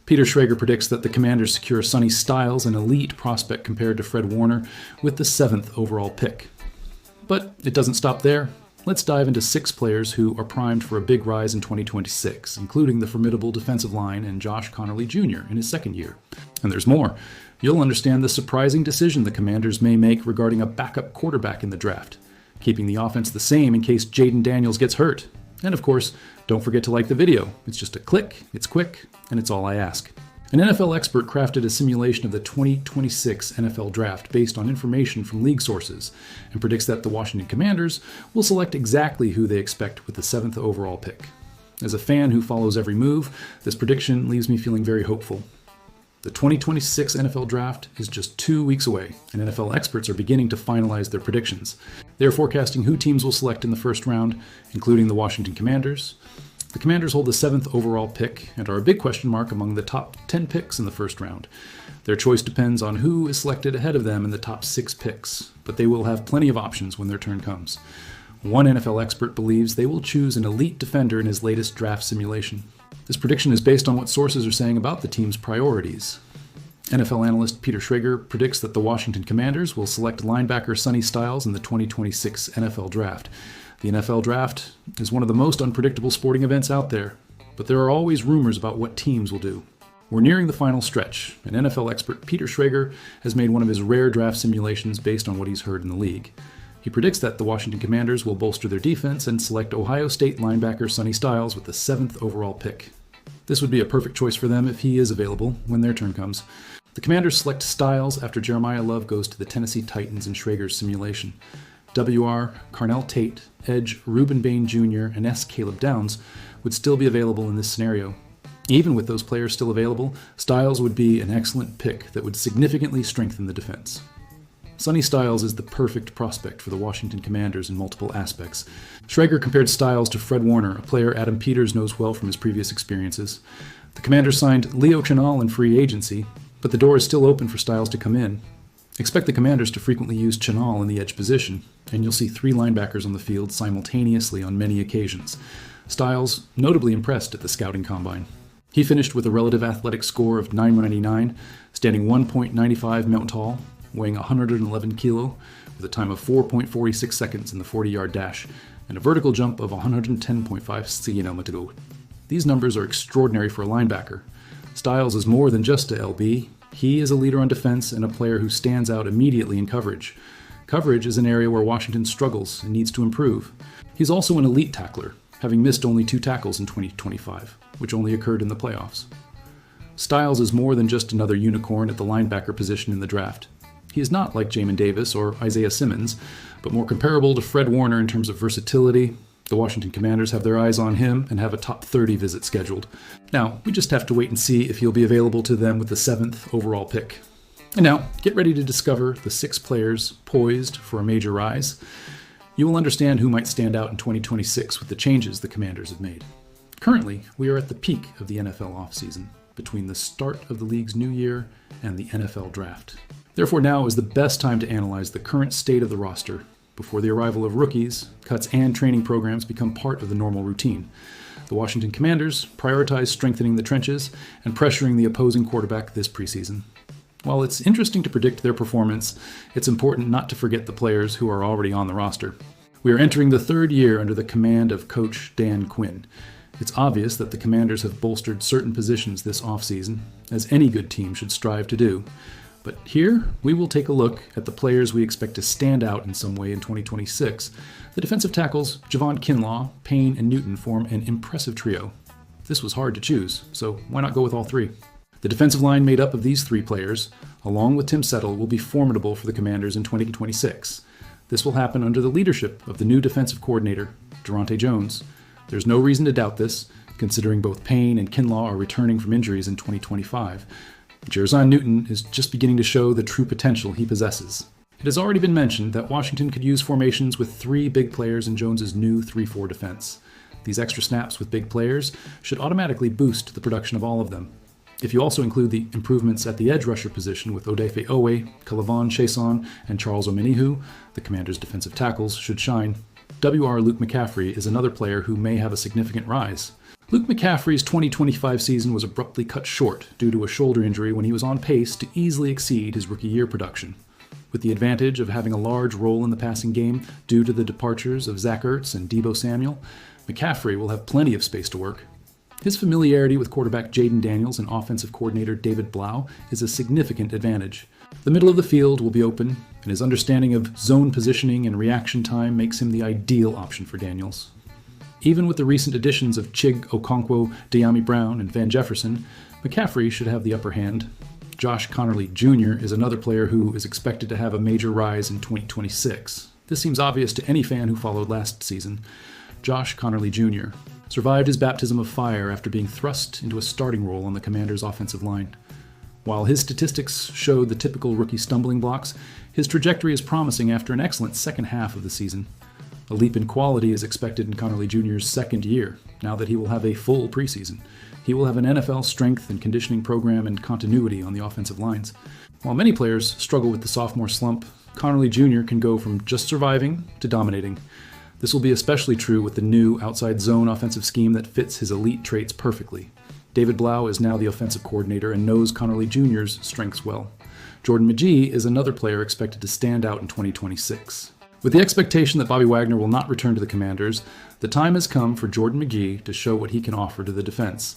Peter Schrager predicts that the Commanders secure Sonny Styles, an elite prospect compared to Fred Warner, with the 7th overall pick. But it doesn't stop there. Let's dive into 6 players who are primed for a big rise in 2026, including the formidable defensive line and Josh Connerly Jr. in his 2nd year. And there's more. You'll understand the surprising decision the Commanders may make regarding a backup quarterback in the draft, keeping the offense the same in case Jaden Daniels gets hurt. And of course, don't forget to like the video. It's just a click, it's quick, and it's all I ask. An NFL expert crafted a simulation of the 2026 NFL Draft based on information from league sources and predicts that the Washington Commanders will select exactly who they expect with the 7th overall pick. As a fan who follows every move, this prediction leaves me feeling very hopeful. The 2026 NFL Draft is just 2 weeks away, and NFL experts are beginning to finalize their predictions. They are forecasting who teams will select in the first round, including the Washington Commanders. The Commanders hold the 7th overall pick and are a big question mark among the top 10 picks in the first round. Their choice depends on who is selected ahead of them in the top 6 picks, but they will have plenty of options when their turn comes. One NFL expert believes they will choose an elite defender in his latest draft simulation. This prediction is based on what sources are saying about the team's priorities. NFL analyst Peter Schrager predicts that the Washington Commanders will select linebacker Sonny Styles in the 2026 NFL Draft. The NFL Draft is one of the most unpredictable sporting events out there, but there are always rumors about what teams will do. We're nearing the final stretch, and NFL expert Peter Schrager has made one of his rare draft simulations based on what he's heard in the league. He predicts that the Washington Commanders will bolster their defense and select Ohio State linebacker Sonny Styles with the 7th overall pick. This would be a perfect choice for them if he is available when their turn comes. The Commanders select Styles after Jeremiah Love goes to the Tennessee Titans in Schrager's simulation. WR, Carnell Tate, Edge, Reuben Bain Jr., and S. Caleb Downs would still be available in this scenario. Even with those players still available, Styles would be an excellent pick that would significantly strengthen the defense. Sonny Styles is the perfect prospect for the Washington Commanders in multiple aspects. Schrager compared Styles to Fred Warner, a player Adam Peters knows well from his previous experiences. The Commanders signed Leo Chenal in free agency, but the door is still open for Styles to come in. Expect the Commanders to frequently use Chenal in the edge position, and you'll see 3 linebackers on the field simultaneously on many occasions. Styles notably impressed at the scouting combine. He finished with a relative athletic score of 999, standing 1.95 mountain tall, weighing 111 kilo, with a time of 4.46 seconds in the 40-yard dash, and a vertical jump of 110.5 cm. These numbers are extraordinary for a linebacker. Styles is more than just a LB. He is a leader on defense and a player who stands out immediately in coverage. Coverage is an area where Washington struggles and needs to improve. He's also an elite tackler, having missed only 2 tackles in 2025, which only occurred in the playoffs. Styles is more than just another unicorn at the linebacker position in the draft. He is not like Jamin Davis or Isaiah Simmons, but more comparable to Fred Warner in terms of versatility. The Washington Commanders have their eyes on him and have a top 30 visit scheduled. Now, we just have to wait and see if he'll be available to them with the 7th overall pick. And now, get ready to discover the 6 players poised for a major rise. You will understand who might stand out in 2026 with the changes the Commanders have made. Currently, we are at the peak of the NFL offseason, between the start of the league's new year and the NFL Draft. Therefore, now is the best time to analyze the current state of the roster before the arrival of rookies, cuts, and training programs become part of the normal routine. The Washington Commanders prioritize strengthening the trenches and pressuring the opposing quarterback this preseason. While it's interesting to predict their performance, it's important not to forget the players who are already on the roster. We are entering the 3rd year under the command of Coach Dan Quinn. It's obvious that the Commanders have bolstered certain positions this offseason, as any good team should strive to do. But here, we will take a look at the players we expect to stand out in some way in 2026. The defensive tackles, Javon Kinlaw, Payne, and Newton form an impressive trio. This was hard to choose, so why not go with all 3? The defensive line made up of these 3 players, along with Tim Settle, will be formidable for the Commanders in 2026. This will happen under the leadership of the new defensive coordinator, Durante Jones. There's no reason to doubt this, considering both Payne and Kinlaw are returning from injuries in 2025. Jerzon Newton is just beginning to show the true potential he possesses. It has already been mentioned that Washington could use formations with 3 big players in Jones's new 3-4 defense. These extra snaps with big players should automatically boost the production of all of them. If you also include the improvements at the edge rusher position with Odafe Owe, Kalavon Chason, and Charles Omenihu, the Commanders' defensive tackles should shine. WR Luke McCaffrey is another player who may have a significant rise. Luke McCaffrey's 2025 season was abruptly cut short due to a shoulder injury when he was on pace to easily exceed his rookie year production. With the advantage of having a large role in the passing game due to the departures of Zach Ertz and Deebo Samuel, McCaffrey will have plenty of space to work. His familiarity with quarterback Jaden Daniels and offensive coordinator David Blau is a significant advantage. The middle of the field will be open, and his understanding of zone positioning and reaction time makes him the ideal option for Daniels. Even with the recent additions of Chig Okonkwo, De'Ami Brown, and Van Jefferson, McCaffrey should have the upper hand. Josh Connerly Jr. is another player who is expected to have a major rise in 2026. This seems obvious to any fan who followed last season. Josh Connerly Jr. survived his baptism of fire after being thrust into a starting role on the Commanders' offensive line. While his statistics showed the typical rookie stumbling blocks, his trajectory is promising after an excellent second half of the season. A leap in quality is expected in Connerly Jr.'s second year, now that he will have a full preseason. He will have an NFL strength and conditioning program and continuity on the offensive lines. While many players struggle with the sophomore slump, Connerly Jr. can go from just surviving to dominating. This will be especially true with the new outside zone offensive scheme that fits his elite traits perfectly. David Blau is now the offensive coordinator and knows Connerly Jr.'s strengths well. Jordan Magee is another player expected to stand out in 2026. With the expectation that Bobby Wagner will not return to the Commanders, the time has come for Jordan Magee to show what he can offer to the defense.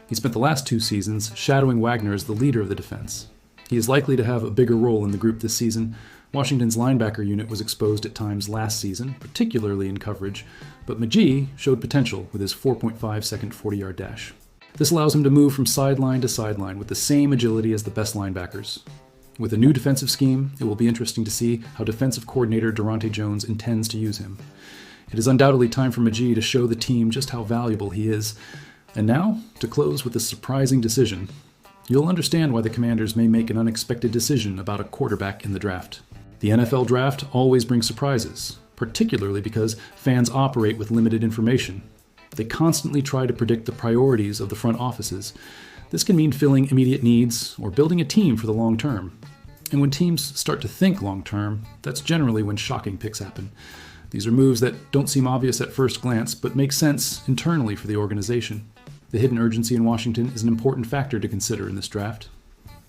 He spent the last 2 seasons shadowing Wagner as the leader of the defense. He is likely to have a bigger role in the group this season. Washington's linebacker unit was exposed at times last season, particularly in coverage, but Magee showed potential with his 4.5-second 40-yard dash. This allows him to move from sideline to sideline with the same agility as the best linebackers. With a new defensive scheme, it will be interesting to see how defensive coordinator Durante Jones intends to use him. It is undoubtedly time for Magee to show the team just how valuable he is. And now, to close with a surprising decision. You'll understand why the Commanders may make an unexpected decision about a quarterback in the draft. The NFL draft always brings surprises, particularly because fans operate with limited information. They constantly try to predict the priorities of the front offices. This can mean filling immediate needs or building a team for the long term. And when teams start to think long term, that's generally when shocking picks happen. These are moves that don't seem obvious at first glance, but make sense internally for the organization. The hidden urgency in Washington is an important factor to consider in this draft.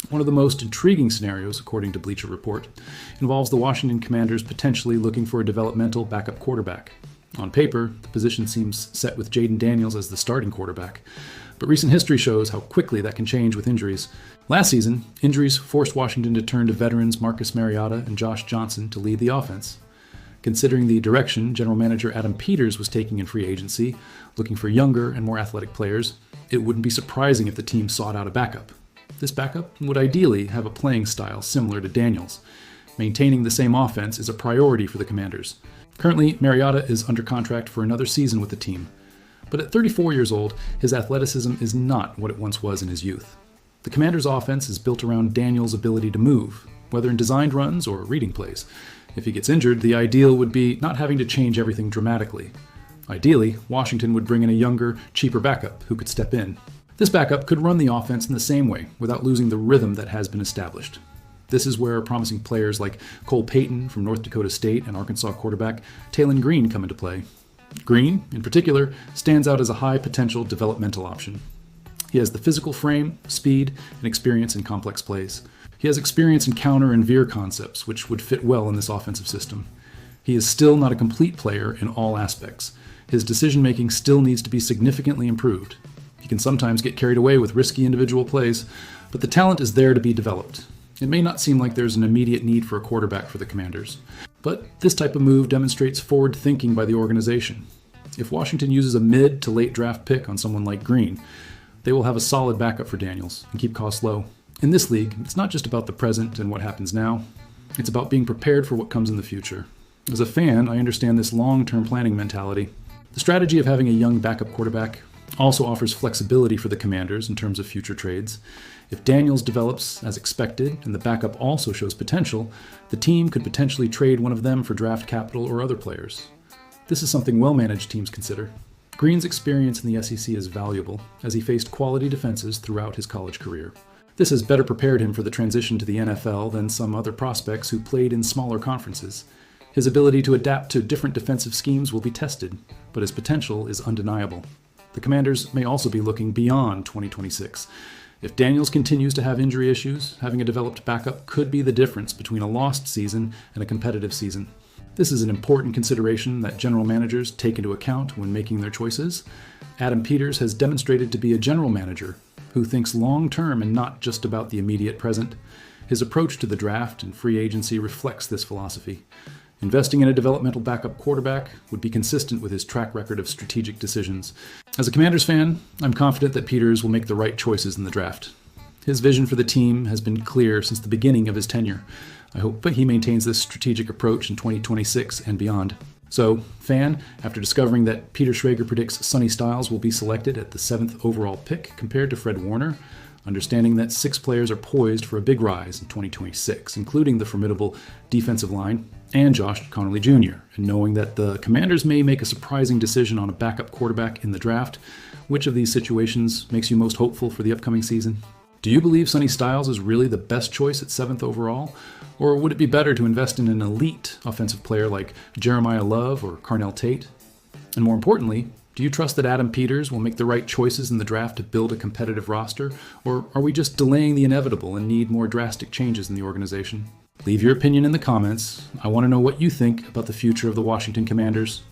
One of the most intriguing scenarios, according to Bleacher Report, involves the Washington Commanders potentially looking for a developmental backup quarterback. On paper, the position seems set with Jaden Daniels as the starting quarterback, but recent history shows how quickly that can change with injuries. Last season, injuries forced Washington to turn to veterans Marcus Mariota and Josh Johnson to lead the offense. Considering the direction General Manager Adam Peters was taking in free agency, looking for younger and more athletic players, it wouldn't be surprising if the team sought out a backup. This backup would ideally have a playing style similar to Daniels. Maintaining the same offense is a priority for the Commanders. Currently, Mariota is under contract for another season with the team. But at 34 years old, his athleticism is not what it once was in his youth. The Commanders' offense is built around Daniels' ability to move, whether in designed runs or reading plays. If he gets injured, the ideal would be not having to change everything dramatically. Ideally, Washington would bring in a younger, cheaper backup who could step in. This backup could run the offense in the same way, without losing the rhythm that has been established. This is where promising players like Cole Payton from North Dakota State and Arkansas quarterback Taylon Green come into play. Green, in particular, stands out as a high-potential developmental option. He has the physical frame, speed, and experience in complex plays. He has experience in counter and veer concepts, which would fit well in this offensive system. He is still not a complete player in all aspects. His decision-making still needs to be significantly improved. He can sometimes get carried away with risky individual plays, but the talent is there to be developed. It may not seem like there's an immediate need for a quarterback for the Commanders, but this type of move demonstrates forward thinking by the organization. If Washington uses a mid to late draft pick on someone like Green, they will have a solid backup for Daniels and keep costs low. In this league, it's not just about the present and what happens now. It's about being prepared for what comes in the future. As a fan, I understand this long-term planning mentality. The strategy of having a young backup quarterback also offers flexibility for the Commanders in terms of future trades. If Daniels develops as expected and the backup also shows potential, the team could potentially trade one of them for draft capital or other players. This is something well-managed teams consider. Green's experience in the SEC is valuable, as he faced quality defenses throughout his college career. This has better prepared him for the transition to the NFL than some other prospects who played in smaller conferences. His ability to adapt to different defensive schemes will be tested, but his potential is undeniable. The Commanders may also be looking beyond 2026. If Daniels continues to have injury issues, having a developed backup could be the difference between a lost season and a competitive season. This is an important consideration that general managers take into account when making their choices. Adam Peters has demonstrated to be a general manager who thinks long-term and not just about the immediate present. His approach to the draft and free agency reflects this philosophy. Investing in a developmental backup quarterback would be consistent with his track record of strategic decisions. As a Commanders fan, I'm confident that Peters will make the right choices in the draft. His vision for the team has been clear since the beginning of his tenure. I hope that he maintains this strategic approach in 2026 and beyond. So, fan, after discovering that Peter Schrager predicts Sonny Styles will be selected at the 7th overall pick compared to Fred Warner, understanding that 6 players are poised for a big rise in 2026, including the formidable defensive line and Josh Connolly Jr., and knowing that the Commanders may make a surprising decision on a backup quarterback in the draft, which of these situations makes you most hopeful for the upcoming season? Do you believe Sonny Styles is really the best choice at 7th overall? Or would it be better to invest in an elite offensive player like Jeremiah Love or Carnell Tate? And more importantly, do you trust that Adam Peters will make the right choices in the draft to build a competitive roster? Or are we just delaying the inevitable and need more drastic changes in the organization? Leave your opinion in the comments. I want to know what you think about the future of the Washington Commanders.